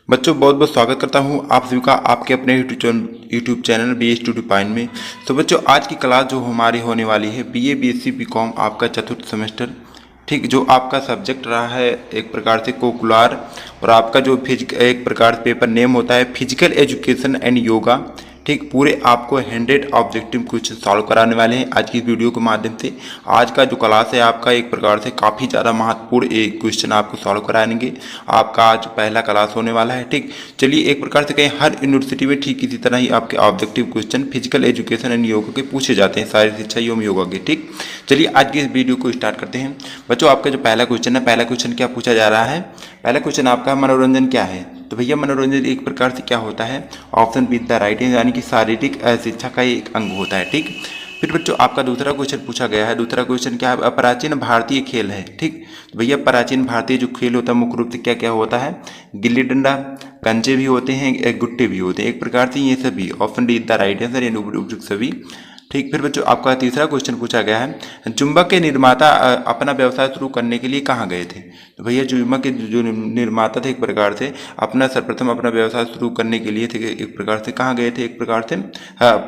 बच्चों बहुत बहुत स्वागत करता हूं आप सभी का आपके अपने YouTube channel B studio pine में। तो बच्चों आज की क्लास जो हमारी होने वाली है बीए बीएससी बीकॉम आपका चतुर्थ सेमेस्टर, ठीक, जो आपका सब्जेक्ट रहा है एक प्रकार से कोकुलर, और आपका जो एक प्रकार से पेपर नेम होता है फिजिकल एजुकेशन एंड योगा। ठीक, पूरे आपको 100 ऑब्जेक्टिव क्वेश्चन सॉल्व कराने वाले हैं आज की वीडियो के माध्यम से। आज का जो क्लास है आपका एक प्रकार से काफ़ी ज़्यादा महत्वपूर्ण एक क्वेश्चन आपको सॉल्व कराएंगे। आपका आज पहला क्लास होने वाला है। ठीक, चलिए एक प्रकार से कहीं हर यूनिवर्सिटी में ठीक इसी तरह ही आपके objective question physical education and yoga के पूछे जाते हैं, शारीरिक शिक्षा एवं योगा के। ठीक, चलिए आज की इस वीडियो को स्टार्ट करते हैं। बच्चों आपका जो पहला क्वेश्चन है, पहला क्वेश्चन क्या पूछा जा रहा है? पहला क्वेश्चन आपका मनोरंजन क्या है? तो भैया मनोरंजन एक प्रकार से क्या होता है? ऑप्शन बी द राइट, यानी कि शारीरिक शिक्षा का एक अंग होता है। ठीक, फिर बच्चों आपका दूसरा क्वेश्चन पूछा गया है। दूसरा क्वेश्चन क्या है? प्राचीन भारतीय खेल है। ठीक, तो भैया प्राचीन भारतीय जो खेल होता है मुख्य रूप से क्या क्या होता है? गिल्ली डंडा, कंचे भी होते हैं, गुट्टे भी होते हैं, एक प्रकार से ये सभी। Option D the right answer, यानी उपयुक्त सभी। ठीक, फिर बच्चों आपका तीसरा क्वेश्चन पूछा गया है चुंबक के निर्माता अपना व्यवसाय शुरू करने के लिए कहाँ गए थे? तो भैया चुंबक के जो निर्माता थे एक प्रकार से सर्वप्रथम अपना व्यवसाय शुरू करने के लिए थे एक प्रकार से कहाँ गए थे? एक प्रकार से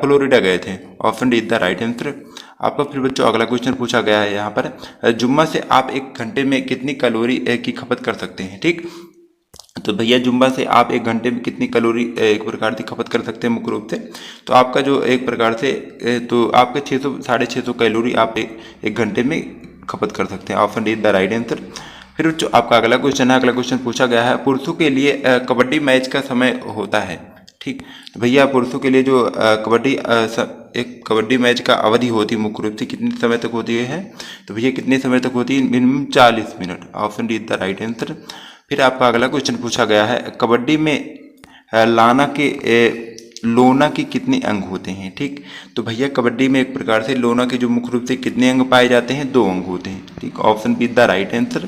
फ्लोरिडा गए थे। Option D the right answer. आपका फिर बच्चों अगला क्वेश्चन पूछा गया है यहाँ पर जुम्मा से आप एक घंटे में कितनी कैलोरी की खपत कर सकते हैं? ठीक, तो भैया जुम्बा से आप एक घंटे में कितनी कैलोरी एक प्रकार से खपत कर सकते हैं मुख्य रूप से? तो आपका जो एक प्रकार से तो आपके 600-650 कैलोरी आप एक घंटे में खपत कर सकते हैं। Option D the right answer. फिर जो आपका अगला क्वेश्चन है, अगला क्वेश्चन पूछा गया है पुरुषों के लिए कबड्डी मैच का समय होता है। ठीक, तो भैया पुरुषों के लिए जो एक कबड्डी मैच का अवधि होती है मुख्य रूप से कितने समय तक होती है? तो भैया कितने समय तक होती है? Minimum 40 minute. Option D the right answer. फिर आपका अगला क्वेश्चन पूछा गया है कबड्डी में लोना के कितने अंग होते हैं? ठीक, तो भैया कबड्डी में एक प्रकार से लोना के जो मुख्य रूप से कितने अंग पाए जाते हैं? 2 अंग होते हैं। ठीक, option be the right answer.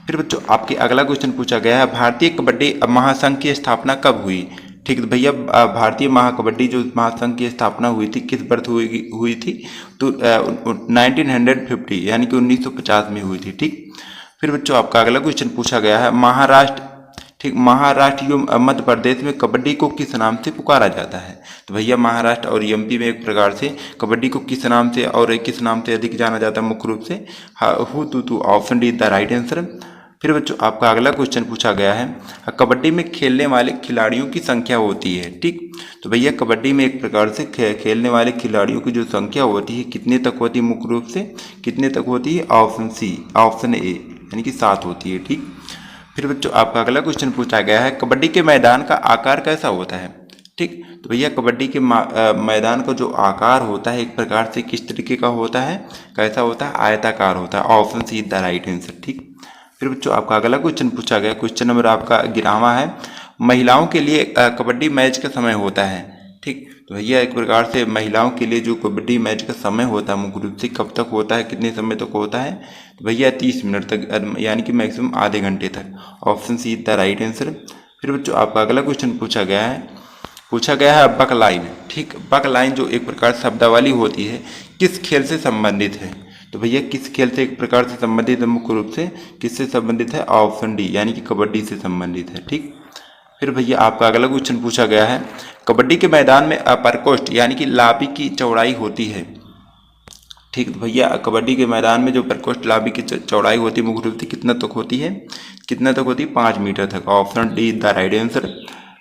फिर बच्चों आपके अगला क्वेश्चन पूछा गया है भारतीय कबड्डी महासंघ की स्थापना कब हुई? ठीक, तो भैया भारतीय महाकबड्डी जो महासंघ की स्थापना हुई थी किस वर्ष हुई थी? तो 1950 यानी कि 1950 में हुई थी। ठीक, फिर बच्चों आपका अगला क्वेश्चन पूछा गया है महाराष्ट्र, ठीक, महाराष्ट्र एवं मध्य प्रदेश में कबड्डी को किस नाम से पुकारा जाता है? तो भैया महाराष्ट्र और एमपी में एक प्रकार से कबड्डी को किस नाम से और किस नाम से अधिक जाना जाता है मुख्य रूप से? हु तू तू। Option D the right answer. फिर बच्चों आपका अगला क्वेश्चन पूछा गया है कबड्डी में खेलने वाले खिलाड़ियों की संख्या होती है। ठीक, तो भैया कबड्डी में एक प्रकार से खेलने वाले खिलाड़ियों की जो संख्या होती है कितने तक होती है मुख्य रूप से? कितने तक होती है? ऑप्शन सी, ऑप्शन ए, यानी कि 7 होती है। ठीक, फिर बच्चों आपका अगला क्वेश्चन पूछा गया है कबड्डी के मैदान का आकार कैसा होता है? ठीक, तो भैया कबड्डी के मैदान का जो आकार होता है एक प्रकार से किस तरीके का होता है? कैसा होता है? आयताकार होता है। Option see the right answer. ठीक, फिर बच्चों आपका अगला क्वेश्चन पूछा गया, क्वेश्चन नंबर आपका 11वां है महिलाओं के लिए कबड्डी मैच का समय होता है। ठीक, तो भैया एक प्रकार से महिलाओं के लिए जो कबड्डी मैच का समय होता है मुख्य रूप से कब तक होता है, कितने समय तक होता है? तो भैया 30 मिनट तक, यानी कि मैक्सिमम आधे घंटे तक। Option see the right answer. फिर बच्चों आपका अगला क्वेश्चन पूछा गया है बक लाइन। ठीक, बक लाइन जो एक प्रकार शब्दावली होती है किस खेल से संबंधित है? तो भैया किस खेल से एक प्रकार से संबंधित है मुख्य रूप से? किससे संबंधित है? ऑप्शन डी, यानी कि कबड्डी से संबंधित है। ठीक, फिर भैया आपका अगला क्वेश्चन पूछा गया है कबड्डी के मैदान में प्रकोष्ठ यानी कि लाबी की चौड़ाई होती है। ठीक, तो भैया कबड्डी के मैदान में जो प्रकोष्ठ लाबी की चौड़ाई होती है मुख्य रूप से कितना तक होती है? कितना तक होती है? 5 मीटर तक। Option D the right answer.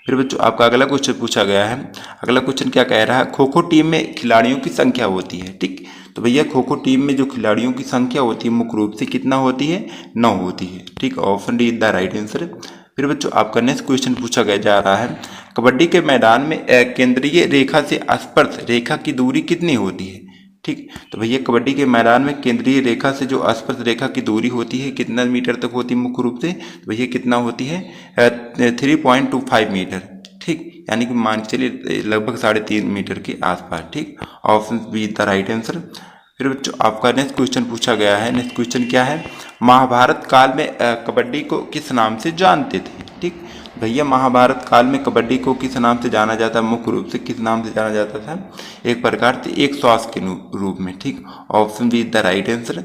फिर बच्चों आपका अगला क्वेश्चन पूछा गया है, अगला क्वेश्चन क्या कह रहा है खो खो टीम में खिलाड़ियों की संख्या होती है। ठीक, तो भैया खो खो टीम में जो खिलाड़ियों की संख्या होती है मुख्य रूप से कितना होती है? 9 होती है। ठीक, option D the right answer. फिर बच्चों आपका नेक्स्ट क्वेश्चन पूछा गया जा रहा है कबड्डी के मैदान में केंद्रीय रेखा से स्पर्श रेखा की दूरी कितनी होती है? ठीक, तो भैया कबड्डी के मैदान में केंद्रीय रेखा से जो स्पर्श रेखा की दूरी होती है कितना मीटर तक होती है मुख्य रूप से? तो भैया कितना होती है? 3.25 मीटर। ठीक, यानी कि मान चलिए लगभग 3.5 मीटर के आसपास। ठीक, option be the right answer. फिर बच्चों आपका नेक्स्ट क्वेश्चन पूछा गया है, नेक्स्ट क्वेश्चन क्या है महाभारत काल में कबड्डी को किस नाम से जानते थे? ठीक, भैया महाभारत काल में कबड्डी को किस नाम से जाना जाता? मुख्य रूप से किस नाम से जाना जाता था? एक प्रकार से एक श्वास के रूप में। ठीक, option be the right answer.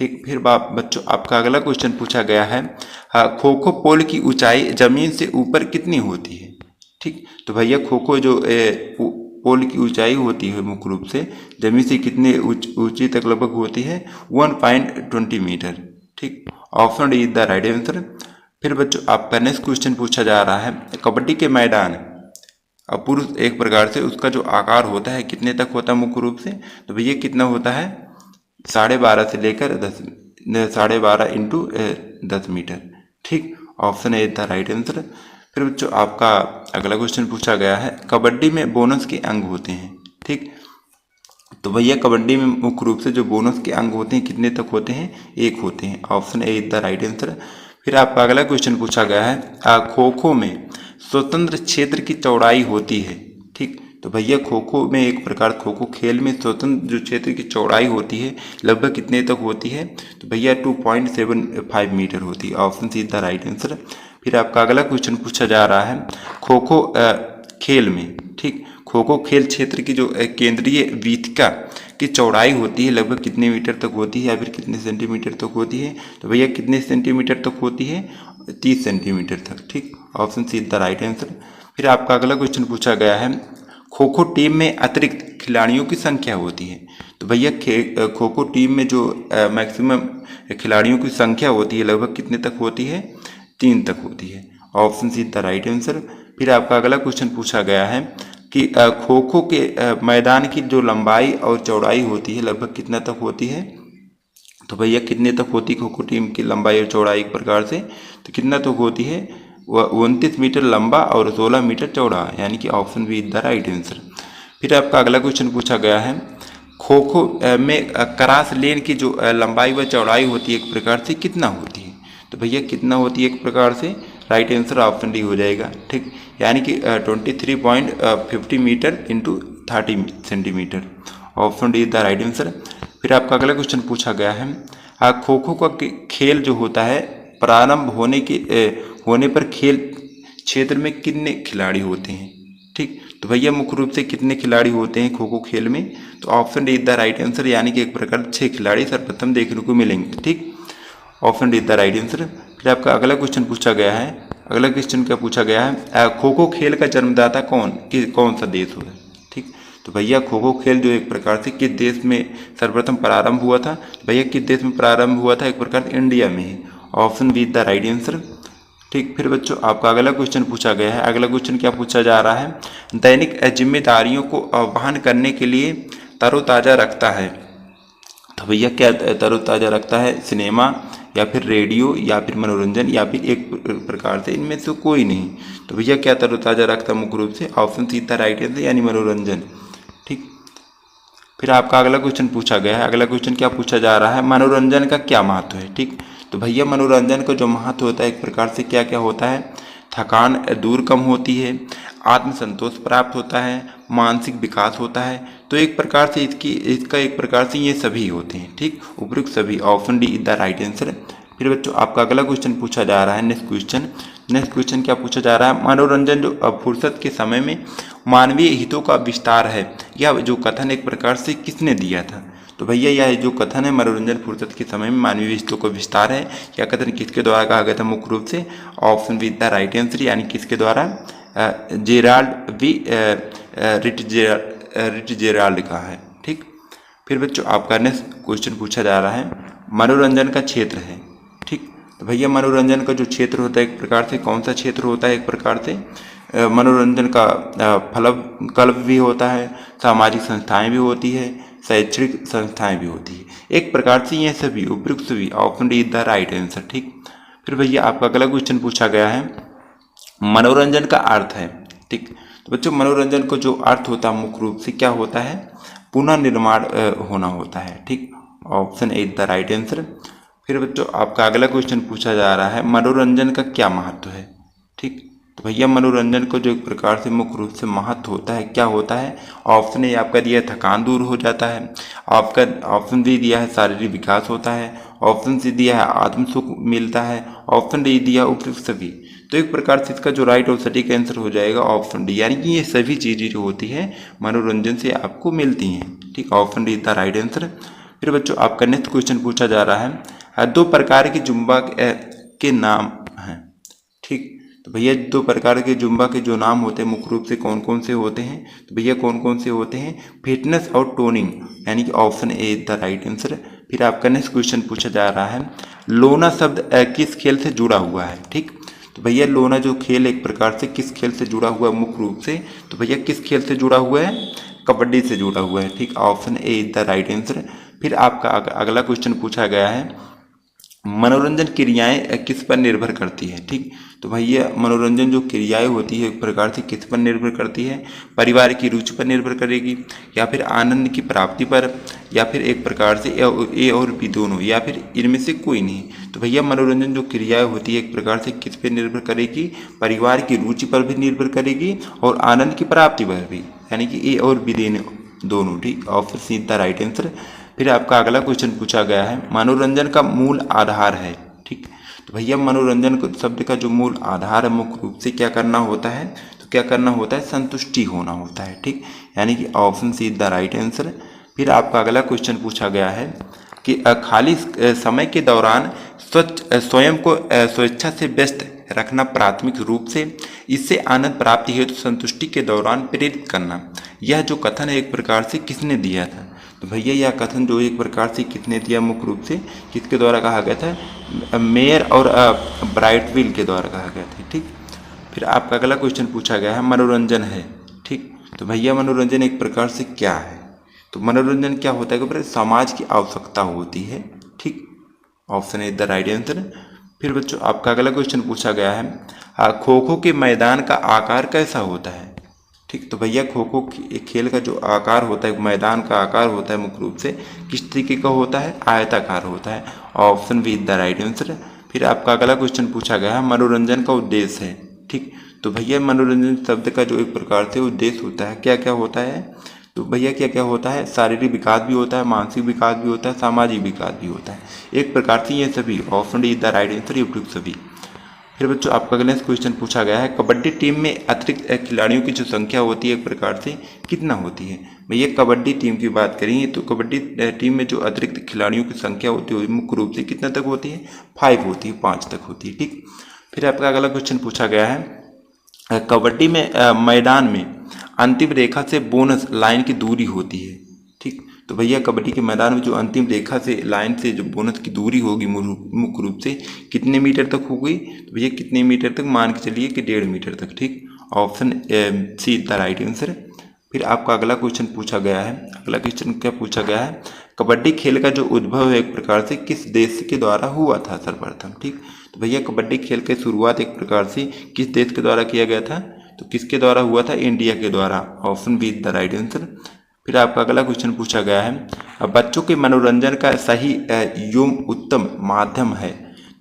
ठीक। फिर बच्चों आपका अगला क्वेश्चन पूछा गया है, खो खो पोल की ऊंचाई जमीन से ऊपर कितनी होती है? ठीक। तो भैया खो खो जो पोल की ऊंचाई होती है मुख्य रूप से जमीन से कितने ऊंची तक लगभग होती है? 1.20 मीटर। ठीक। Option D is the right answer. फिर बच्चों आपका नेक्स्ट क्वेश्चन पूछा जा रहा है, कबड्डी के मैदान पुरुष एक प्रकार से उसका जो आकार होता है कितने तक होता है मुख्य रूप से? तो भैया कितना होता है? 12.5 से लेकर 10, 12.5 इंटू 10 मीटर। ठीक। Option A the right answer. फिर बच्चों आपका अगला क्वेश्चन पूछा गया है, कबड्डी में बोनस के अंग होते हैं। ठीक। तो भैया कबड्डी में मुख्य रूप से जो बोनस के अंग होते हैं कितने तक होते हैं? 1 होते हैं। Option A is the right answer. फिर आपका अगला क्वेश्चन पूछा गया है, खो खो में स्वतंत्र क्षेत्र की चौड़ाई होती है। ठीक। तो भैया खो खो में एक प्रकार खो खो खेल में स्वतंत्र जो क्षेत्र की चौड़ाई होती है लगभग कितने तक होती है? तो भैया 2.75 मीटर होती है। Option see the right answer. फिर आपका अगला क्वेश्चन पूछा जा रहा है, खो खो खेल में, ठीक, खो खो खेल क्षेत्र की जो केंद्रीय वीथिका की चौड़ाई होती है लगभग कितने मीटर तक होती है या फिर कितने सेंटीमीटर तक होती है? तो भैया कितने सेंटीमीटर तक होती है? 30 सेंटीमीटर तक। ठीक। Option see the right answer. फिर आपका अगला क्वेश्चन पूछा गया है, खो खो टीम में अतिरिक्त खिलाड़ियों की संख्या होती है। तो भैया खो खो टीम में जो मैक्सिमम खिलाड़ियों की संख्या होती है लगभग कितने तक होती है? 3 तक होती है। Option see the right answer. फिर आपका अगला क्वेश्चन पूछा गया है कि खो खो के मैदान की जो लंबाई और चौड़ाई होती है लगभग कितना तक होती है? तो भैया कितने तक होती है खो खो टीम की लंबाई और चौड़ाई एक प्रकार से? तो कितना तक होती है? 29 मीटर लंबा और 16 मीटर चौड़ा, यानी कि option B is the right answer. फिर आपका अगला क्वेश्चन पूछा गया है, खो खो में क्रॉस लेन की जो लंबाई व चौड़ाई होती है एक प्रकार से कितना होती है? तो भैया कितना होती है एक प्रकार से? राइट आंसर ऑप्शन डी हो जाएगा। ठीक। यानी कि 23.50 metre into 30 centimetre. Option D is the right answer. फिर आपका अगला क्वेश्चन पूछा गया है, खो खो का खेल जो होता है प्रारंभ होने पर खेल क्षेत्र में कितने खिलाड़ी होते हैं? ठीक। तो भैया मुख्य रूप से कितने खिलाड़ी होते हैं खो खो खेल में? तो option D is the right answer, यानी कि एक प्रकार 6 खिलाड़ी सर्वप्रथम देखने को मिलेंगे। ठीक। Option D is the right answer. फिर आपका अगला क्वेश्चन पूछा गया है, अगला क्वेश्चन क्या पूछा गया है, खो खो खेल का जन्मदाता कौन सा देश हुआ? ठीक। तो भैया खो खो खेल जो एक प्रकार से किस देश में सर्वप्रथम प्रारंभ हुआ था? तो भैया किस देश में प्रारंभ हुआ था? एक प्रकार से इंडिया में ही। Option B is the right answer. ठीक। फिर बच्चों आपका अगला क्वेश्चन पूछा गया है, अगला क्वेश्चन क्या पूछा जा रहा है, दैनिक जिम्मेदारियों को वहन करने के लिए तरोताज़ा रखता है। तो भैया क्या तरोताज़ा रखता है? सिनेमा या फिर रेडियो या फिर मनोरंजन या फिर एक प्रकार से इनमें से कोई नहीं। तो भैया क्या तरोताज़ा रखता है मुख्य रूप से? ऑप्शन सी था राइट आंसर, यानी मनोरंजन। ठीक। फिर आपका अगला क्वेश्चन पूछा गया है, अगला क्वेश्चन क्या पूछा जा रहा है, मनोरंजन का क्या महत्व है? ठीक। तो भैया मनोरंजन का जो महत्व होता है एक प्रकार से क्या क्या होता है, थकान दूर कम होती है, आत्मसंतोष प्राप्त होता है, मानसिक विकास होता है। तो एक प्रकार से इसका एक प्रकार से ये सभी होते हैं। ठीक। उपयुक्त सभी। Option D is the right answer. फिर बच्चों आपका अगला क्वेश्चन पूछा जा रहा है, नेक्स्ट क्वेश्चन क्या पूछा जा रहा है, मनोरंजन जो फुर्सत के समय में मानवीय हितों का विस्तार है, यह जो कथन एक प्रकार से किसने दिया था? तो भैया यह जो कथन है मनोरंजन फुर्सत के समय में मानवीय हितों का विस्तार है, यह कथन किसके द्वारा कहा गया था मुख्य रूप से? Option be the right answer, यानी किसके द्वारा? जेराल्ड वी रिटजेराल्ड का है। ठीक। फिर बच्चों आपका नेक्स्ट क्वेश्चन पूछा जा रहा है, मनोरंजन का क्षेत्र है। ठीक। तो भैया मनोरंजन का जो क्षेत्र होता है एक प्रकार से कौन सा क्षेत्र होता है? एक प्रकार से मनोरंजन का क्लब भी होता है, सामाजिक संस्थाएं भी होती है, शैक्षणिक संस्थाएं भी होती है। एक प्रकार से ये सभी उपयुक्त सभी। Option D is the right answer. ठीक। फिर भैया आपका अगला क्वेश्चन पूछा गया है, मनोरंजन का अर्थ है। ठीक। तो बच्चों मनोरंजन को जो अर्थ होता है मुख्य रूप से क्या होता है? पुनर्निर्माण होना होता है। ठीक। Option A is the right answer. फिर बच्चों आपका अगला क्वेश्चन पूछा जा रहा है, मनोरंजन का क्या महत्व है? ठीक। तो भैया मनोरंजन को जो एक प्रकार से मुख्य रूप से महत्व होता है क्या होता है? ऑप्शन ए आपका दिया है थकान दूर हो जाता है, आपका ऑप्शन डी दिया है शारीरिक विकास होता है, ऑप्शन सी दिया है आत्म सुख मिलता है, ऑप्शन डी दिया उपयुक्त सभी। तो एक प्रकार से इसका जो राइट और सटीक आंसर हो जाएगा ऑप्शन डी, यानी कि ये सभी चीज़ें जो होती है मनोरंजन से आपको मिलती हैं। ठीक। Option D the right answer. फिर बच्चों आपका नेक्स्ट क्वेश्चन पूछा जा रहा है, दो प्रकार की जुम्बा के नाम हैं। ठीक, तो भैया दो प्रकार के जुम्बा के जो नाम होते हैं मुख्य रूप से कौन कौन से होते हैं? तो भैया कौन कौन से होते हैं? फिटनेस और टोनिंग, यानी कि option A is the right answer. फिर आपका नेक्स्ट क्वेश्चन पूछा जा रहा है, लोना शब्द किस खेल से जुड़ा हुआ है? ठीक, तो भैया लोना जो खेल एक प्रकार से किस खेल से जुड़ा हुआ है मुख्य रूप से? तो भैया किस खेल से जुड़ा हुआ है? कबड्डी से जुड़ा हुआ है। ठीक, option A is the right answer. फिर आपका अगला क्वेश्चन पूछा गया है, मनोरंजन क्रियाएं किस पर निर्भर करती है? ठीक, तो भैया मनोरंजन जो क्रियाएं होती है एक प्रकार से किस पर निर्भर करती है? परिवार की रुचि पर निर्भर करेगी, या फिर आनंद की प्राप्ति पर, या फिर एक प्रकार से ए और बी दोनों, या फिर इनमें से कोई नहीं। तो भैया मनोरंजन जो क्रियाएं होती है एक प्रकार से किस पर निर्भर करेगी? परिवार की रुचि पर भी निर्भर करेगी और आनंद की प्राप्ति पर भी, यानी कि ए और बी दोनों। ठीक, option see the right answer. फिर आपका अगला क्वेश्चन पूछा गया है, मनोरंजन का मूल आधार है। ठीक, तो भैया मनोरंजन शब्द का जो मूल आधार है मुख्य रूप से क्या करना होता है? तो क्या करना होता है? संतुष्टि होना होता है। ठीक, यानी कि option see the right answer. फिर आपका अगला क्वेश्चन पूछा गया है कि खाली समय के दौरान स्वयं को स्वेच्छा से व्यस्त रखना प्राथमिक रूप से इससे आनंद प्राप्ति हेतु संतुष्टि के दौरान प्रेरित करना, यह जो कथन है एक प्रकार से किसने दिया था? तो भैया यह कथन जो एक प्रकार से किसने दिया मुख्य रूप से किसके द्वारा कहा गया था? मेयर और ब्राइटविल के द्वारा कहा गया था। ठीक, फिर आपका अगला क्वेश्चन पूछा गया है, मनोरंजन है। ठीक, तो भैया मनोरंजन एक प्रकार से क्या है? तो मनोरंजन क्या होता है कि समाज की आवश्यकता होती है। ठीक, option is the right answer. फिर बच्चों आपका अगला क्वेश्चन पूछा गया है, खो खो के मैदान का आकार कैसा होता है? ठीक, तो भैया खो खो खेल का जो आकार होता है, मैदान का आकार होता है मुख्य रूप से किस तरीके का होता है? आयताकार होता है। Option B is the right answer. फिर आपका अगला क्वेश्चन पूछा गया है, मनोरंजन का उद्देश्य है। ठीक, तो भैया मनोरंजन शब्द का जो एक प्रकार से उद्देश्य होता है क्या क्या होता है? तो भैया क्या क्या होता है? शारीरिक विकास भी होता है, मानसिक विकास भी होता है, सामाजिक विकास भी होता है। एक प्रकार से ये सभी, option D is the right answer, उपयुक्त सभी। फिर बच्चों आपका अगला क्वेश्चन पूछा गया है, कबड्डी टीम में अतिरिक्त खिलाड़ियों की जो संख्या होती है एक प्रकार से कितना होती है? भैया कबड्डी टीम की बात करेंगे तो कबड्डी टीम में जो अतिरिक्त खिलाड़ियों की संख्या होती है मुख्य रूप से कितना तक होती है? 5 होती है, 5 तक होती है। ठीक, फिर आपका अगला क्वेश्चन पूछा गया है, कबड्डी में मैदान में अंतिम रेखा से बोनस लाइन की दूरी होती है। ठीक, तो भैया कबड्डी के मैदान में जो अंतिम रेखा से लाइन से जो बोनस की दूरी होगी मुख्य रूप से कितने मीटर तक होगी? तो भैया कितने मीटर तक? मान के चलिए कि 1.5 मीटर तक। ठीक, option see the right answer. फिर आपका अगला क्वेश्चन पूछा गया है, अगला क्वेश्चन क्या पूछा गया है, कबड्डी खेल का जो उद्भव है एक प्रकार से किस देश के द्वारा हुआ था सर्वप्रथम? ठीक, तो भैया कबड्डी खेल की शुरुआत एक प्रकार से किस देश के द्वारा किया गया था? तो किसके द्वारा हुआ था? इंडिया के द्वारा। Option be the right answer. फिर आपका अगला क्वेश्चन पूछा गया है, बच्चों के मनोरंजन का सही एवं उत्तम माध्यम है।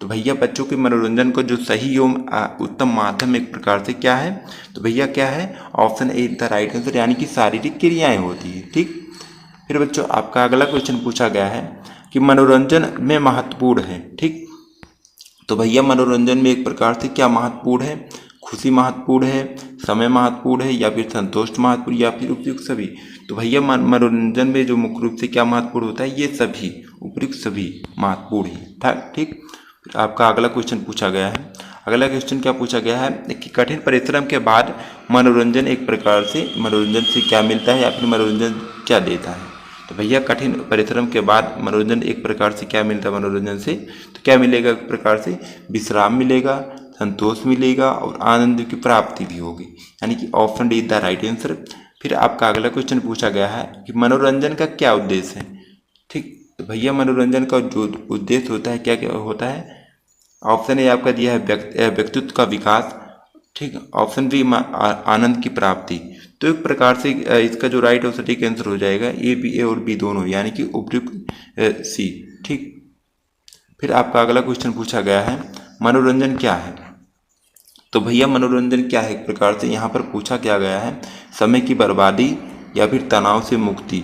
तो भैया बच्चों के मनोरंजन को जो सही एवं उत्तम माध्यम एक प्रकार से क्या है? तो भैया क्या है? Option A the right answer, यानी कि शारीरिक क्रियाएं होती है। ठीक, फिर बच्चों आपका अगला क्वेश्चन पूछा गया है कि मनोरंजन में महत्वपूर्ण है। ठीक, तो भैया मनोरंजन में एक प्रकार से क्या महत्वपूर्ण है? खुशी महत्वपूर्ण है, समय महत्वपूर्ण है, या फिर संतोष महत्वपूर्ण, या फिर उपयुक्त सभी? तो भैया मनोरंजन में जो मुख्य रूप से क्या महत्वपूर्ण होता है? ये सभी, उपयुक्त सभी महत्वपूर्ण है। ठीक, फिर आपका अगला क्वेश्चन पूछा गया है, अगला क्वेश्चन क्या पूछा गया है कि कठिन परिश्रम के बाद मनोरंजन एक प्रकार से मनोरंजन से क्या मिलता है, या फिर मनोरंजन क्या देता है? तो भैया कठिन परिश्रम के बाद मनोरंजन एक प्रकार से क्या मिलता है? मनोरंजन से तो क्या मिलेगा? एक प्रकार से विश्राम मिलेगा, संतोष मिलेगा और आनंद की प्राप्ति भी होगी, यानी कि option D is the right answer. फिर आपका अगला क्वेश्चन पूछा गया है कि मनोरंजन का क्या उद्देश्य है? ठीक, तो भैया मनोरंजन का जो उद्देश्य होता है क्या क्या होता है? ऑप्शन ए आपका दिया है व्यक्तित्व का विकास। ठीक, ऑप्शन बी आनंद की प्राप्ति। तो एक प्रकार से इसका जो राइट और सटीक आंसर हो जाएगा ए और बी दोनों, यानी कि उपयुक्त सी। ठीक, फिर आपका अगला क्वेश्चन पूछा गया है, मनोरंजन क्या है? तो भैया मनोरंजन क्या है एक प्रकार से यहाँ पर पूछा क्या गया है, समय की बर्बादी, या फिर तनाव से मुक्ति,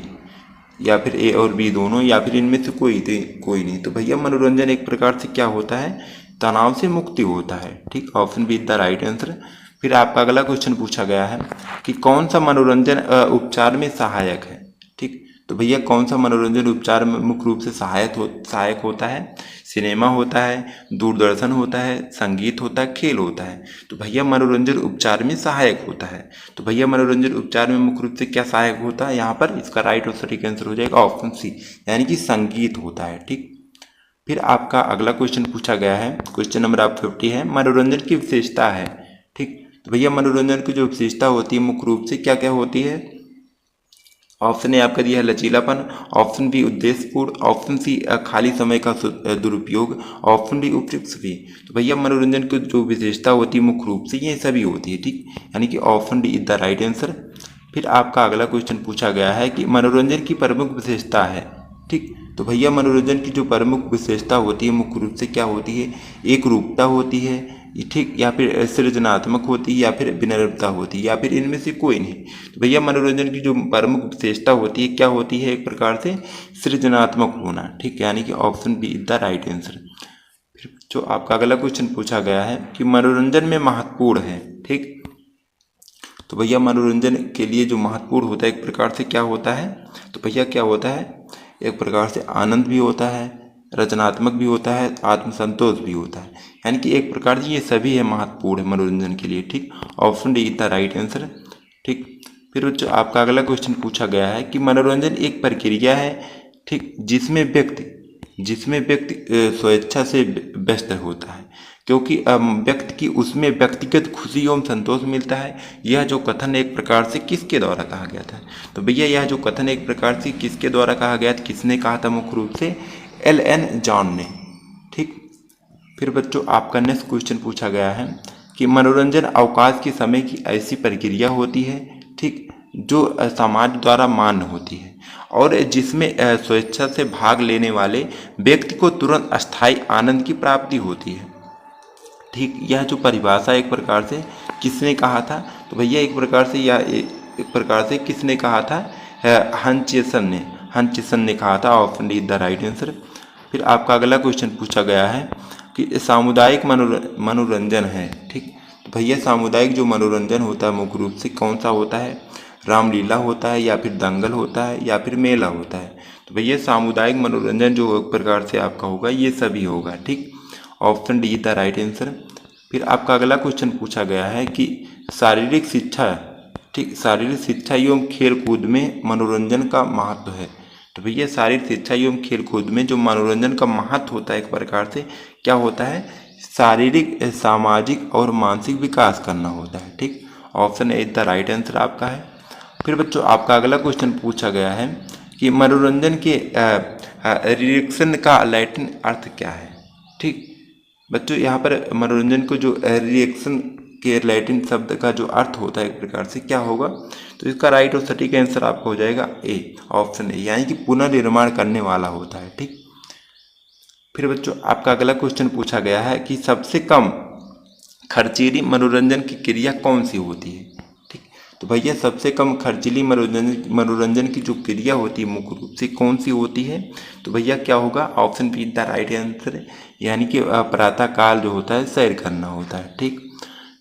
या फिर ए और बी दोनों, या फिर इनमें से कोई नहीं। तो भैया मनोरंजन एक प्रकार से क्या होता है? तनाव से मुक्ति होता है। ठीक, option be the right answer. फिर आपका अगला क्वेश्चन पूछा गया है कि कौन सा मनोरंजन उपचार में सहायक है? ठीक, तो भैया कौन सा मनोरंजन उपचार में मुख्य रूप से सहायक होता है? सिनेमा होता है, दूरदर्शन होता है, संगीत होता है, खेल होता है। तो भैया मनोरंजन उपचार में सहायक होता है। तो भैया मनोरंजन उपचार में मुख्य रूप से क्या सहायक होता है? यहाँ पर इसका राइट और सटीक आंसर हो जाएगा ऑप्शन सी, यानी कि संगीत होता है। ठीक, फिर आपका अगला क्वेश्चन पूछा गया है, क्वेश्चन नंबर आप 50 है, मनोरंजन की विशेषता है। ठीक, तो भैया मनोरंजन की जो विशेषता होती है मुख्य रूप से क्या क्या होती है? ऑप्शन ए आपका दिया है लचीलापन, ऑप्शन बी उद्देश्यपूर्ण, ऑप्शन सी खाली समय का दुरुपयोग, ऑप्शन डी उपयुक्त सभी। तो भैया मनोरंजन की जो विशेषता होती है मुख्य रूप से ये सभी होती है। ठीक, यानी कि option D is the right answer. फिर आपका अगला क्वेश्चन पूछा गया है कि मनोरंजन की प्रमुख विशेषता है। ठीक, तो भैया मनोरंजन की जो प्रमुख विशेषता होती है मुख्य रूप से क्या होती है? एक रूपता होती है, ठीक, या फिर सृजनात्मक होती है, या फिर विनम्रता होती है, या फिर इनमें से कोई नहीं। तो भैया मनोरंजन की जो प्रमुख विशेषता होती है क्या होती है? एक प्रकार से सृजनात्मक होना। ठीक, यानी कि option B is the right answer. फिर जो आपका अगला क्वेश्चन पूछा गया है कि मनोरंजन में महत्वपूर्ण है। ठीक, तो भैया मनोरंजन के लिए जो महत्वपूर्ण होता है एक प्रकार से क्या होता है? तो भैया क्या होता है? एक प्रकार से आनंद भी होता है, रचनात्मक भी होता है, आत्मसंतोष भी होता है, यानी कि एक प्रकार से ये सभी है महत्वपूर्ण है मनोरंजन के लिए। ठीक, option D is the right answer. ठीक, फिर जो आपका अगला क्वेश्चन पूछा गया है कि मनोरंजन एक प्रक्रिया है, ठीक, जिसमें व्यक्ति स्वेच्छा से व्यस्त होता है, क्योंकि व्यक्ति की उसमें व्यक्तिगत खुशी एवं संतोष मिलता है। यह जो कथन एक प्रकार से किसके द्वारा कहा गया था? तो भैया यह जो कथन एक प्रकार से किसके द्वारा कहा गया था? किसने कहा था मुख्य रूप से? एल.एन. जॉन ने। ठीक, फिर बच्चों आपका नेक्स्ट क्वेश्चन पूछा गया है कि मनोरंजन अवकाश के समय की ऐसी प्रक्रिया होती है, ठीक, जो समाज द्वारा मान्य होती है और जिसमें स्वेच्छा से भाग लेने वाले व्यक्ति को तुरंत अस्थायी आनंद की प्राप्ति होती है। ठीक, यह जो परिभाषा एक प्रकार से किसने कहा था? तो भैया एक प्रकार से किसने कहा था? हंचेसन ने कहा था। Option D the right answer. फिर आपका अगला क्वेश्चन पूछा गया है कि सामुदायिक मनोरंजन है। ठीक, तो भैया सामुदायिक जो मनोरंजन होता है मुख्य रूप से कौन सा होता है? रामलीला होता है, या फिर दंगल होता है, या फिर मेला होता है? तो भैया सामुदायिक मनोरंजन जो एक प्रकार से आपका होगा ये सभी होगा। ठीक, option D the right answer. फिर आपका अगला क्वेश्चन पूछा गया है कि शारीरिक शिक्षा, ठीक, शारीरिक शिक्षा एवं खेल कूद में मनोरंजन का महत्व है। तो भैया शारीरिक शिक्षा एवं खेल कूद में जो मनोरंजन का महत्व होता है एक प्रकार से क्या होता है? शारीरिक, सामाजिक और मानसिक विकास करना होता है। ठीक, option A the right answer आपका है। फिर बच्चों आपका अगला क्वेश्चन पूछा गया है कि मनोरंजन के रिएक्शन का लैटिन अर्थ क्या है? ठीक, बच्चों यहाँ पर मनोरंजन को जो रिएक्शन के लैटिन शब्द का जो अर्थ होता है एक प्रकार से क्या होगा? तो इसका राइट और सटीक आंसर आपका हो जाएगा ए, ऑप्शन ए, यानी कि पुनर्निर्माण करने वाला होता है। ठीक, फिर बच्चों आपका अगला क्वेश्चन पूछा गया है कि सबसे कम खर्चीली मनोरंजन की क्रिया कौन सी होती है? ठीक, तो भैया सबसे कम खर्चीली मनोरंजन की जो क्रिया होती है मुख्य रूप से कौन सी होती है? तो भैया क्या होगा? Option be the right answer, यानी कि प्रातः काल जो होता है सैर करना होता है। ठीक,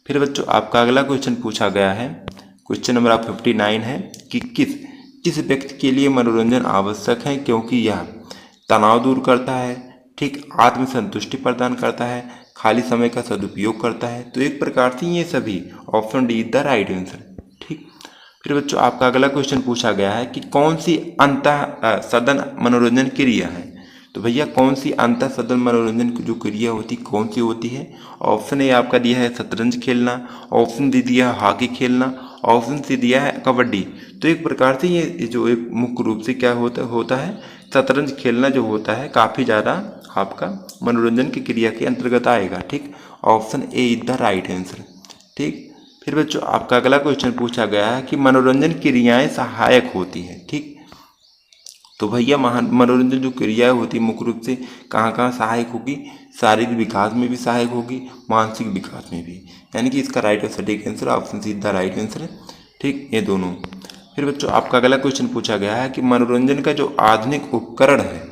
फिर बच्चों आपका अगला क्वेश्चन पूछा गया है, क्वेश्चन नंबर 59 है कि किस व्यक्ति के लिए मनोरंजन आवश्यक है क्योंकि यह तनाव दूर करता है, ठीक, आत्मसंतुष्टि प्रदान करता है, खाली समय का सदुपयोग करता है? तो एक प्रकार से ये सभी, option D the right answer. ठीक, फिर बच्चों आपका अगला क्वेश्चन पूछा गया है कि कौन सी अंतः सदन मनोरंजन क्रिया है? तो भैया कौन सी अंतः सदन मनोरंजन की जो क्रिया होती कौन सी होती है? ऑप्शन ए आपका दिया है शतरंज खेलना, ऑप्शन डी दिया है हॉकी खेलना, ऑप्शन सी दिया है कबड्डी। तो एक प्रकार से ये जो एक मुख्य रूप से क्या होता है? शतरंज खेलना जो होता है काफ़ी ज़्यादा आपका मनोरंजन की क्रिया के अंतर्गत आएगा। ठीक, option A is the right answer. ठीक, फिर बच्चों आपका अगला क्वेश्चन पूछा गया है कि मनोरंजन क्रियाएं सहायक होती है। ठीक, तो भैया मनोरंजन जो क्रियाएं होती है मुख्य रूप से कहाँ कहाँ सहायक होगी? शारीरिक विकास में भी सहायक होगी, मानसिक विकास में भी, यानी कि इसका राइट और सटीक answer option see the right answer. ठीक, ये दोनों। फिर बच्चों आपका अगला क्वेश्चन पूछा गया है कि मनोरंजन का जो आधुनिक उपकरण है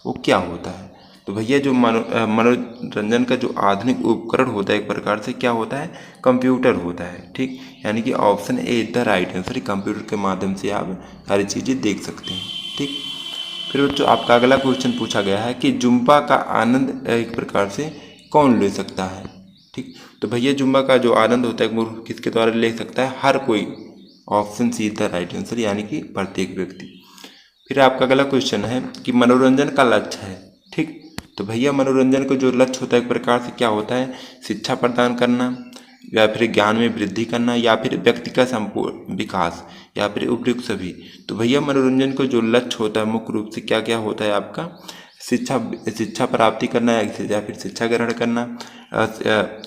वो क्या होता है? तो भैया जो मनोरंजन का जो आधुनिक उपकरण होता है एक प्रकार से क्या होता है? कंप्यूटर होता है। ठीक, यानी कि option A the right answer, computer के माध्यम से आप सारी चीज़ें देख सकते हैं। ठीक। फिर बच्चों आपका अगला क्वेश्चन पूछा गया है कि जुम्बा का आनंद एक प्रकार से कौन ले सकता है। ठीक, तो भैया जुम्बा का जो आनंद होता है वो किसके द्वारा ले सकता है, हर कोई। Option see the right answer, यानी कि प्रत्येक व्यक्ति। फिर आपका अगला क्वेश्चन है कि मनोरंजन का लक्ष्य है। ठीक, तो भैया मनोरंजन का जो लक्ष्य होता है एक प्रकार से क्या होता है, शिक्षा प्रदान करना, या फिर ज्ञान में वृद्धि करना, या फिर व्यक्ति का संपूर्ण विकास, या फिर उपयुक्त सभी। तो भैया मनोरंजन का जो लक्ष्य होता है मुख्य रूप से क्या क्या होता है आपका, शिक्षा प्राप्ति करना, या फिर शिक्षा ग्रहण करना,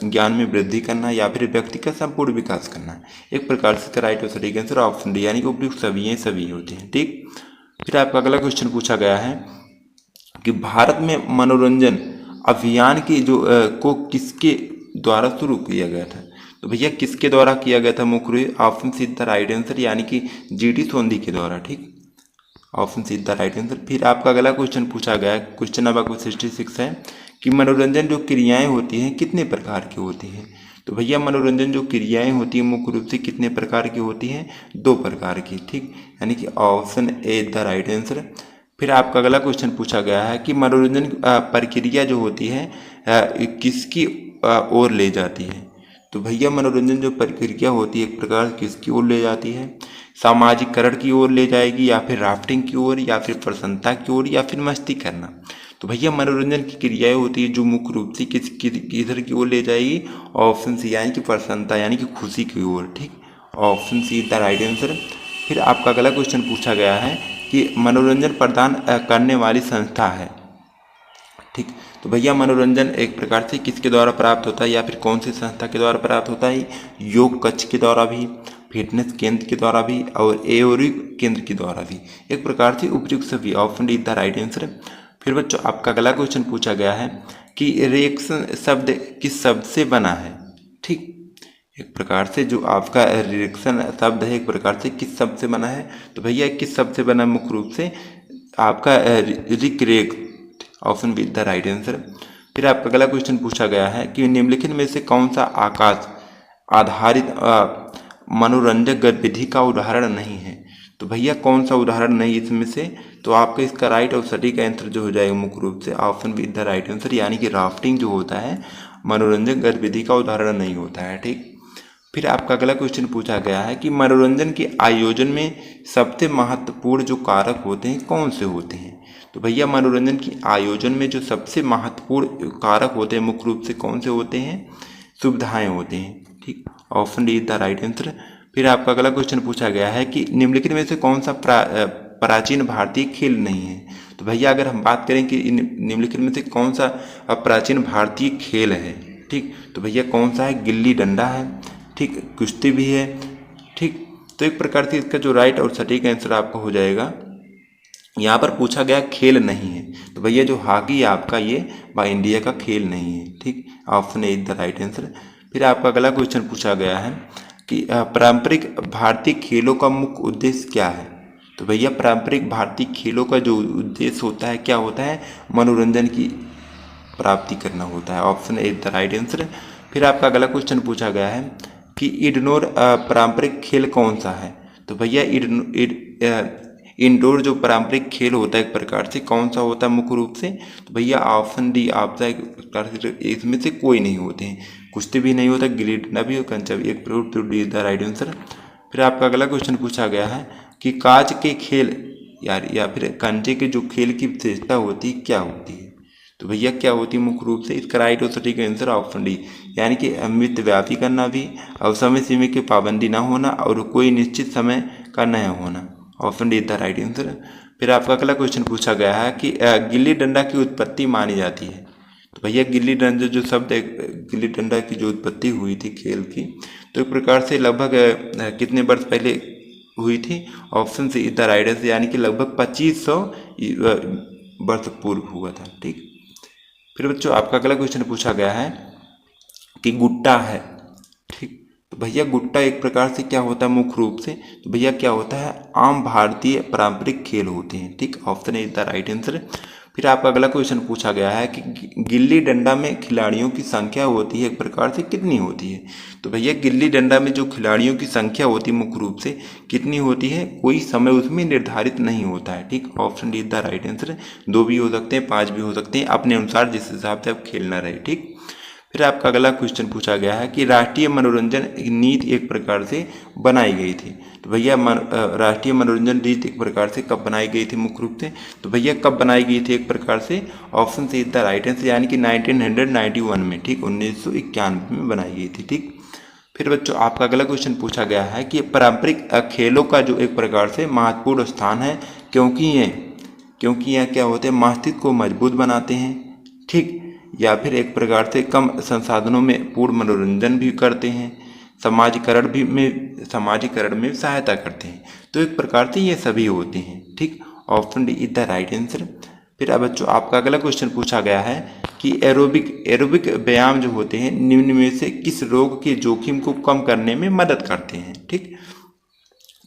ज्ञान में वृद्धि करना, या फिर व्यक्ति का संपूर्ण विकास करना। एक प्रकार से राइट और सटीक आंसर ऑप्शन डी, यानी कि उपयुक्त सभी ये सभी होते हैं। ठीक, फिर आपका अगला क्वेश्चन पूछा गया है कि भारत में मनोरंजन अभियान की जो को किसके द्वारा शुरू किया गया था। तो भैया किसके द्वारा किया गया था मुख्य, option see the right answer, यानी कि जीडी सोंधी के द्वारा। ठीक, option see the right answer. फिर आपका अगला क्वेश्चन पूछा गया है, क्वेश्चन नंबर 66 है कि मनोरंजन जो क्रियाएं होती हैं कितने प्रकार की होती हैं। तो भैया मनोरंजन जो क्रियाएं होती हैं मुख्य रूप से कितने प्रकार की होती हैं, 2 प्रकार की। ठीक, यानी कि option A the right answer. फिर आपका अगला क्वेश्चन पूछा गया है कि मनोरंजन प्रक्रिया जो होती है किसकी ओर ले जाती है। तो भैया मनोरंजन जो प्रक्रिया होती है एक प्रकार किसकी ओर ले जाती है, सामाजिकरण की ओर ले जाएगी, या फिर राफ्टिंग की ओर, या फिर प्रसन्नता की ओर, या फिर मस्ती करना। तो भैया मनोरंजन की क्रियाएं होती है जो मुख्य रूप से किधर की ओर ले जाएगी, ऑप्शन सी यानी कि प्रसन्नता यानी कि खुशी की ओर। ठीक, option see the right answer. फिर आपका अगला क्वेश्चन पूछा गया है कि मनोरंजन प्रदान करने वाली संस्था है। ठीक, तो भैया मनोरंजन एक प्रकार से किसके द्वारा प्राप्त होता है, या फिर कौन सी संस्था के द्वारा प्राप्त होता है, योग कक्ष के द्वारा भी, फिटनेस केंद्र के द्वारा भी, और एओरिक केंद्र के द्वारा भी। एक प्रकार से उपयुक्त सभी, option D the right answer. फिर बच्चों आपका अगला क्वेश्चन पूछा गया है कि रिएक्शन शब्द किस शब्द से बना है। ठीक, एक प्रकार से जो आपका रिएक्शन शब्द है एक प्रकार से किस शब्द से बना है। तो भैया किस शब्द से बना, मुख्य रूप से आपका recreate, option be the right answer. फिर आपका अगला क्वेश्चन पूछा गया है कि निम्नलिखित में से कौन सा आकाश आधारित मनोरंजक गतिविधि का उदाहरण नहीं है। तो भैया कौन सा उदाहरण नहीं इसमें से, तो आपका इसका राइट और सटीक आंसर जो हो जाएगा मुख्य रूप से option be the right answer, यानी कि राफ्टिंग जो होता है मनोरंजक गतिविधि का उदाहरण नहीं होता है। ठीक, फिर आपका अगला क्वेश्चन पूछा गया है कि मनोरंजन के आयोजन में सबसे महत्वपूर्ण जो कारक होते हैं कौन से होते हैं। तो भैया मनोरंजन के आयोजन में जो सबसे महत्वपूर्ण कारक होते हैं मुख्य रूप से कौन से होते हैं, सुविधाएं होते हैं। ठीक, option D the right answer. फिर आपका अगला क्वेश्चन पूछा गया है कि निम्नलिखित में से कौन सा प्राचीन भारतीय खेल नहीं है। तो भैया अगर हम बात करें कि निम्नलिखित में से कौन सा प्राचीन भारतीय खेल है, ठीक, तो भैया कौन सा है, गिल्ली डंडा है, ठीक, कुश्ती भी है। ठीक, तो एक प्रकार से इसका जो राइट और सटीक आंसर आपका हो जाएगा, यहाँ पर पूछा गया खेल नहीं है, तो भैया जो हॉकी है आपका ये इंडिया का खेल नहीं है। ठीक, option A the right answer. फिर आपका अगला क्वेश्चन पूछा गया है कि पारंपरिक भारतीय खेलों का मुख्य उद्देश्य क्या है। तो भैया पारंपरिक भारतीय खेलों का जो उद्देश्य होता है क्या होता है, मनोरंजन की प्राप्ति करना होता है, option A the right answer. फिर आपका अगला क्वेश्चन पूछा गया है कि इंडोर पारंपरिक खेल कौन सा है। तो भैया इंडोर जो पारंपरिक खेल होता है एक प्रकार से कौन सा होता है मुख्य रूप से, तो भैया ऑप्शन डी आपका एक प्रकार से इसमें से कोई नहीं होते हैं, कुश्ती भी नहीं होता, गिल्ली डंडा भी और कंचा भी, एक to D the right answer. फिर आपका अगला क्वेश्चन पूछा गया है कि कांच के खेल या फिर कंचे के जो खेल की विशेषता होती है क्या होती है। तो भैया क्या होती है मुख्य रूप से, इसका राइट और सटीक आंसर ऑप्शन डी, यानी कि अमित व्यापी करना भी, और समय सीमा की पाबंदी ना होना, और कोई निश्चित समय का न होना, option D the right answer. फिर आपका अगला क्वेश्चन पूछा गया है कि गिल्ली डंडा की उत्पत्ति मानी जाती है। तो भैया गिल्ली डंडा जो शब्द गिल्ली डंडा की जो उत्पत्ति हुई थी खेल की, तो एक प्रकार से लगभग कितने वर्ष पहले हुई थी, option see the right answer, यानी कि लगभग 2500 वर्ष पूर्व हुआ था। ठीक, फिर बच्चों आपका अगला क्वेश्चन पूछा गया है कि गुट्टा है। ठीक, तो भैया गुट्टा एक प्रकार से क्या होता है मुख्य रूप से, तो भैया क्या होता है, आम भारतीय पारंपरिक खेल होते हैं। ठीक, option A the right answer. फिर आपका अगला क्वेश्चन पूछा गया है कि गिल्ली डंडा में खिलाड़ियों की संख्या होती है एक प्रकार से कितनी होती है। तो भैया गिल्ली डंडा में जो खिलाड़ियों की संख्या होती है मुख्य रूप से कितनी होती है, कोई समय उसमें निर्धारित नहीं होता है। ठीक, option D is the right answer. 2 भी हो सकते हैं, 5 भी हो सकते हैं, अपने अनुसार जिस हिसाब से आप खेलना रहे। ठीक, फिर आपका अगला क्वेश्चन पूछा गया है कि राष्ट्रीय मनोरंजन नीति एक प्रकार से बनाई गई थी। तो भैया राष्ट्रीय मनोरंजन नीति एक प्रकार से कब बनाई गई थी मुख्य रूप से, तो भैया कब बनाई गई थी एक प्रकार से, option C is the right answer, यानी कि 1991 में। ठीक, 1991 में बनाई गई थी। ठीक, फिर बच्चों आपका अगला क्वेश्चन पूछा गया है कि पारंपरिक खेलों का जो एक प्रकार से महत्वपूर्ण स्थान है, क्योंकि यह क्या होते हैं, मस्तिष्क को मजबूत बनाते हैं। ठीक, या फिर एक प्रकार से कम संसाधनों में पूर्ण मनोरंजन भी करते हैं, समाजीकरण में सहायता करते हैं। तो एक प्रकार से ये सभी होते हैं। ठीक, option D is the right answer. फिर अब बच्चों आपका अगला क्वेश्चन पूछा गया है कि एरोबिक व्यायाम जो होते हैं निम्न में से किस रोग के जोखिम को कम करने में मदद करते हैं। ठीक,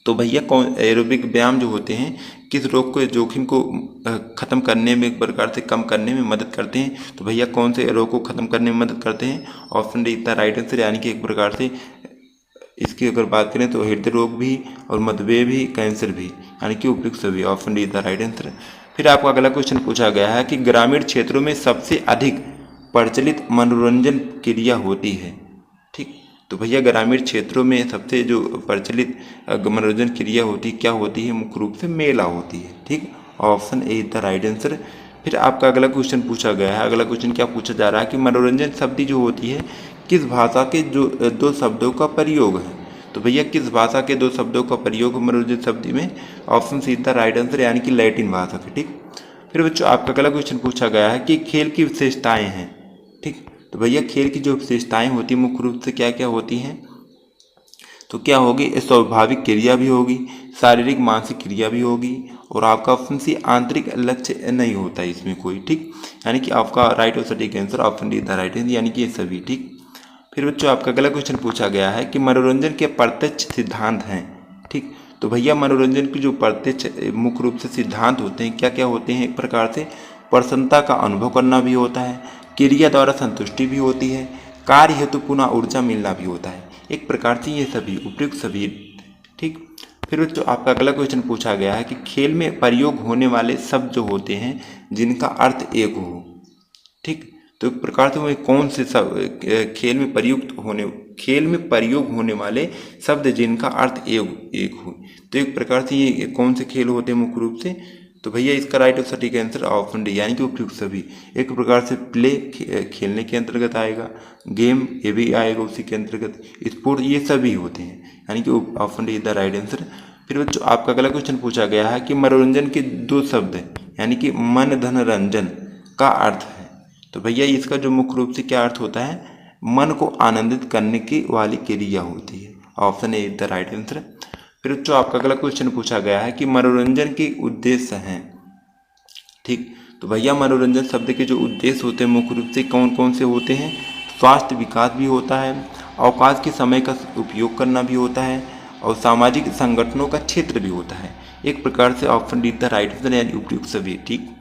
तो भैया कौन एरोबिक व्यायाम जो होते हैं किस रोग के जोखिम को खत्म करने में एक प्रकार से कम करने में मदद करते हैं, तो भैया कौन से रोग को खत्म करने में मदद करते हैं, ऑप्शन डी इतना राइट आंसर, यानी कि एक प्रकार से इसकी अगर बात करें तो हृदय रोग भी और मधुमेह भी, कैंसर भी, यानी कि उपयुक्त सभी, option D is the right answer. फिर आपका अगला क्वेश्चन पूछा गया है कि ग्रामीण क्षेत्रों में सबसे अधिक प्रचलित मनोरंजन क्रिया होती है। ठीक, तो भैया ग्रामीण क्षेत्रों में सबसे जो प्रचलित मनोरंजन क्रिया होती क्या होती है, मुख्य रूप से मेला होती है। ठीक, option A is the right answer. फिर आपका अगला क्वेश्चन पूछा गया है, अगला क्वेश्चन क्या पूछा जा रहा है कि मनोरंजन शब्द जो होती है किस भाषा के जो 2 शब्दों का प्रयोग है। तो भैया किस भाषा के 2 शब्दों का प्रयोग मनोरंजन शब्द में, option C is the right answer, यानी कि लैटिन भाषा के। ठीक, फिर बच्चों आपका अगला क्वेश्चन पूछा गया है कि खेल की विशेषताएं हैं। ठीक, तो भैया खेल की जो विशेषताएं होती है मुख्य रूप से क्या क्या होती हैं, तो क्या होगी, स्वाभाविक क्रिया भी होगी, शारीरिक मानसिक क्रिया भी होगी, और आपका ऑप्शन सी आंतरिक लक्ष्य नहीं होता है इसमें कोई। ठीक, यानी कि आपका राइट और सटीक answer option D the right answer, यानी कि ये सभी। ठीक, फिर बच्चों आपका अगला क्वेश्चन पूछा गया है कि मनोरंजन के प्रत्यक्ष सिद्धांत हैं। ठीक, तो भैया मनोरंजन की जो प्रत्यक्ष मुख्य रूप से सिद्धांत होते हैं क्या क्या होते हैं, एक प्रकार से प्रसन्नता का अनुभव करना भी होता है, क्रिया द्वारा संतुष्टि भी होती है, कार्य हेतु पुनः ऊर्जा मिलना भी होता है। एक प्रकार से ये सभी उपयुक्त सभी। ठीक, फिर बच्चों आपका अगला क्वेश्चन पूछा गया है कि खेल में प्रयोग होने वाले शब्द जो होते हैं जिनका अर्थ एक हो। ठीक, तो एक प्रकार से वो कौन से खेल में प्रयोग होने वाले शब्द जिनका अर्थ एक हो, तो एक प्रकार से ये कौन से खेल होते हैं मुख्य रूप से, तो भैया इसका राइट और सटीक आंसर ऑप्शन डी, यानी कि उपयुक्त सभी। एक प्रकार से प्ले खेलने के अंतर्गत आएगा, गेम ये भी आएगा उसी के अंतर्गत, स्पोर्ट ये सभी होते हैं, यानी कि option D is the right answer. फिर बच्चों आपका अगला क्वेश्चन पूछा गया है कि मनोरंजन के 2 शब्द यानी कि मन धन रंजन का अर्थ है। तो भैया इसका जो मुख्य रूप से क्या अर्थ होता है, मन को आनंदित करने की वाली क्रिया होती है, option A is the right answer. फिर बच्चों आपका अगला क्वेश्चन पूछा गया है कि मनोरंजन के उद्देश्य हैं। ठीक, तो भैया मनोरंजन शब्द के जो उद्देश्य होते हैं मुख्य रूप से कौन कौन से होते हैं, स्वास्थ्य विकास भी होता है, अवकाश के समय का उपयोग करना भी होता है, और सामाजिक संगठनों का क्षेत्र भी होता है। एक प्रकार से option D the right answer, यानी उपयुक्त सभी। ठीक,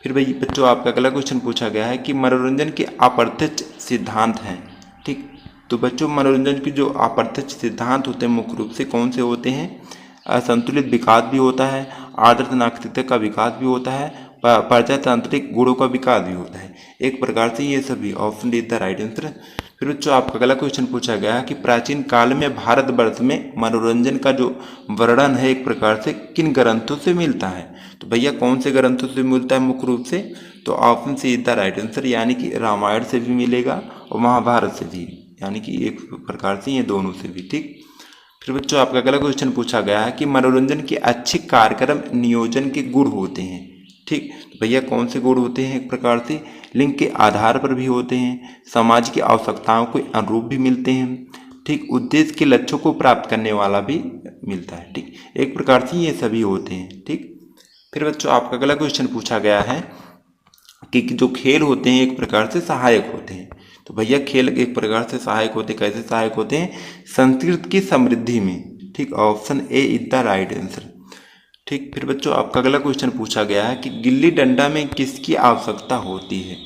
फिर भाई बच्चों आपका अगला क्वेश्चन पूछा गया है कि मनोरंजन के अप्रत्यक्ष सिद्धांत हैं। ठीक, तो बच्चों मनोरंजन के जो अप्रत्यक्ष सिद्धांत होते हैं मुख्य रूप से कौन से होते हैं, असंतुलित विकास भी होता है, आदर्श नागरिकता का विकास भी होता है, प्रजातांत्रिक गुणों का विकास भी होता है। एक प्रकार से ये सभी, option D the right answer. फिर बच्चों आपका अगला क्वेश्चन पूछा गया है कि प्राचीन काल में भारतवर्ष में मनोरंजन का जो वर्णन है एक प्रकार से किन ग्रंथों से मिलता है, तो भैया कौन से ग्रंथों से मिलता है मुख्य रूप से, तो option C is the right answer, यानी कि रामायण से भी मिलेगा और महाभारत से भी, यानी कि एक प्रकार से ये दोनों से भी। ठीक, फिर बच्चों आपका अगला क्वेश्चन पूछा गया है कि मनोरंजन के अच्छे कार्यक्रम नियोजन के गुण होते हैं। ठीक, तो भैया कौन से गुण होते हैं, एक प्रकार से लिंग के आधार पर भी होते हैं, समाज की आवश्यकताओं के अनुरूप भी मिलते हैं, ठीक, उद्देश्य के लक्ष्यों को प्राप्त करने वाला भी मिलता है। ठीक, एक प्रकार से ये सभी होते हैं। ठीक, फिर बच्चों आपका अगला क्वेश्चन पूछा गया है कि जो खेल होते हैं एक प्रकार से सहायक होते हैं, तो भैया खेल एक प्रकार से सहायक होते हैं, कैसे सहायक होते हैं, संस्कृति की समृद्धि में। ठीक, option A is the right answer. ठीक। फिर बच्चों आपका अगला क्वेश्चन पूछा गया है कि गिल्ली डंडा में किसकी आवश्यकता होती है।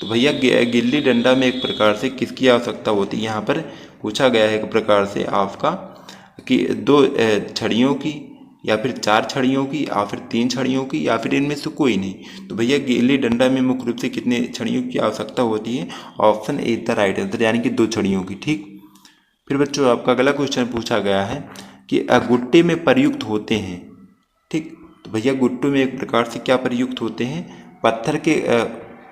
तो भैया गिल्ली डंडा में एक प्रकार से किसकी आवश्यकता होती है, यहाँ पर पूछा गया है एक प्रकार से आपका कि 2 छड़ियों की या फिर 4 छड़ियों की या फिर 3 छड़ियों की या फिर इनमें से कोई नहीं। तो भैया गिल्ली डंडा में मुख्य रूप से कितने छड़ियों की आवश्यकता होती है, option A the right answer, यानी कि 2 छड़ियों की। ठीक। फिर बच्चों आपका अगला क्वेश्चन पूछा गया है कि गुट्टे में प्रयुक्त होते हैं। ठीक। तो भैया गुट्टू में एक प्रकार से क्या प्रयुक्त होते हैं, पत्थर के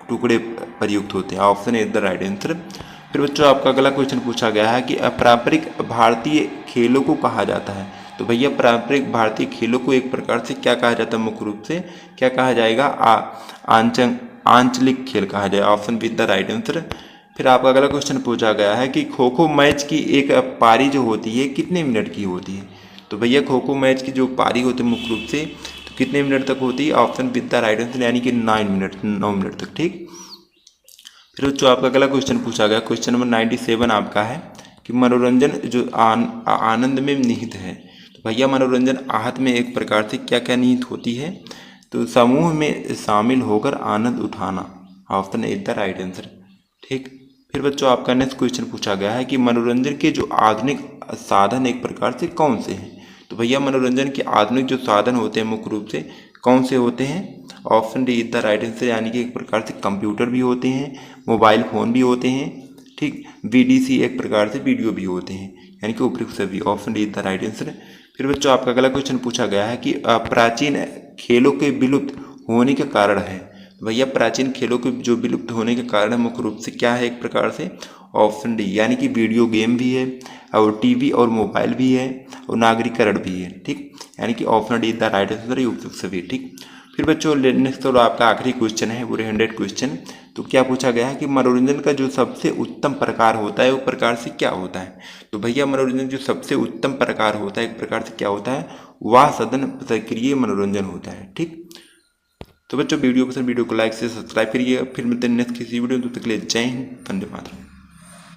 टुकड़े प्रयुक्त होते हैं, option A the right answer. फिर बच्चों आपका अगला क्वेश्चन पूछा गया है कि पारंपरिक भारतीय खेलों को कहा जाता है। तो भैया पारंपरिक भारतीय खेलों को एक प्रकार से क्या कहा जाता है, मुख्य रूप से क्या कहा जाएगा, आंचलिक खेल कहा जाएगा, option be the right answer. फिर आपका अगला क्वेश्चन पूछा गया है कि खो खो मैच की एक पारी जो होती है कितने मिनट की होती है। तो भैया खो खो मैच की जो पारी होती है मुख्य रूप से तो कितने मिनट तक होती है, option be the right answer, यानी कि 9 मिनट तक। ठीक। फिर बच्चों आपका अगला क्वेश्चन पूछा गया, क्वेश्चन नंबर 97 आपका है कि मनोरंजन जो आनंद में निहित है। तो भैया मनोरंजन आहत में एक प्रकार से क्या क्या निहित होती है, तो समूह में शामिल होकर आनंद उठाना, option A the right answer. ठीक। फिर बच्चों आपका नेक्स्ट क्वेश्चन पूछा गया है कि मनोरंजन के जो आधुनिक साधन एक प्रकार से कौन से हैं। तो भैया मनोरंजन के आधुनिक जो साधन होते हैं मुख्य रूप से कौन से होते हैं, option D the right answer, यानी कि एक प्रकार से कंप्यूटर भी होते हैं, मोबाइल फ़ोन भी होते हैं। ठीक। वीडीसी एक प्रकार से वीडियो भी होते हैं, यानी कि उपयुक्त सभी, option D the right answer. फिर बच्चों आपका अगला क्वेश्चन पूछा गया है कि प्राचीन खेलों के विलुप्त होने के कारण है। भैया प्राचीन खेलों के जो विलुप्त होने के कारण मुख्य रूप से क्या है, एक प्रकार से ऑप्शन डी, यानी कि वीडियो गेम भी है और टीवी और मोबाइल भी है और नागरिकरण भी है। ठीक। यानी कि option D the right answer, उपयुक्त सभी। ठीक। फिर बच्चों नेक्स्ट और आपका आखिरी क्वेश्चन है, पूरे 100 क्वेश्चन। तो क्या पूछा गया है कि मनोरंजन का जो सबसे उत्तम प्रकार होता है वो प्रकार से क्या होता है। तो भैया मनोरंजन जो सबसे उत्तम प्रकार होता है एक प्रकार से क्या होता है, वह सदन सक्रिय मनोरंजन होता है। ठीक। तो बच्चों वीडियो पसंद, वीडियो को लाइक से सब्सक्राइब करिए। फिर मिलते हैं नेक्स्ट किसी वीडियो में, तब तक के लिए जय हिंद, वंदे मातरम।